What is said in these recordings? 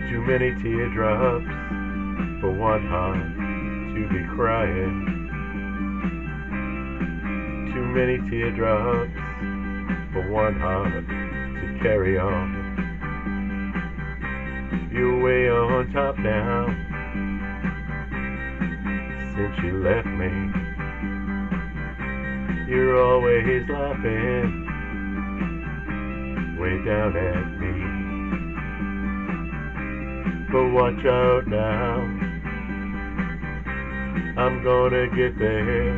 Too many teardrops for one heart to be crying. Too many teardrops for one heart to carry on. You're way on top now since you left me. You're always laughing way down at me. But watch out now, I'm gonna get there.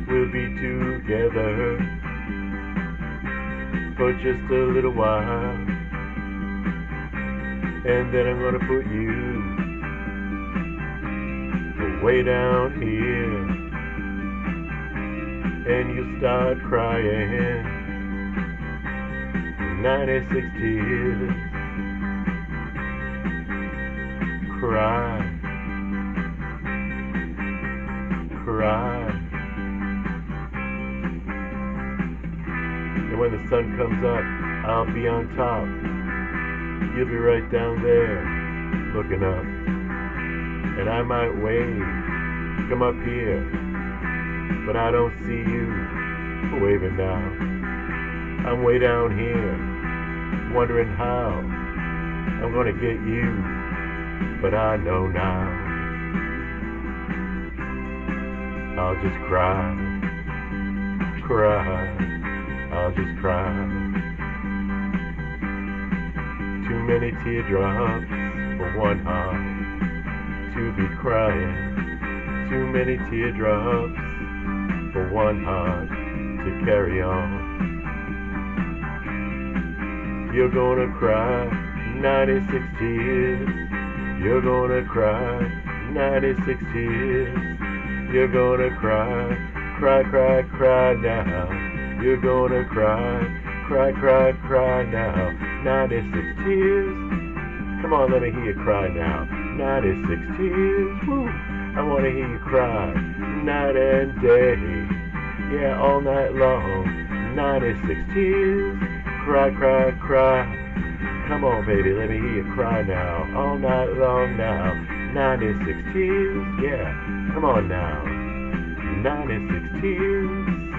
We'll be together for just a little while, and then I'm gonna put you way down here, and you start crying 96 tears. Cry, cry. And when the sun comes up, I'll be on top. You'll be right down there, looking up. And I might wave, come up here, but I don't see you waving now. I'm way down here, wondering how I'm gonna get you, but I know now. I'll just cry, cry, I'll just cry. Too many teardrops for one heart to be crying. Too many teardrops for one heart to carry on. You're gonna cry 96 tears. You're gonna cry 96 tears. You're gonna cry, cry, cry, cry now. You're gonna cry, cry, cry, cry now. 96 tears. Come on, let me hear you cry now. 96 tears. Woo. I wanna hear you cry night and day. Yeah, all night long. 96 tears. Cry, cry, cry. Come on, baby, let me hear you cry now. All night long now. 96 tears. Yeah, come on now. 96 tears.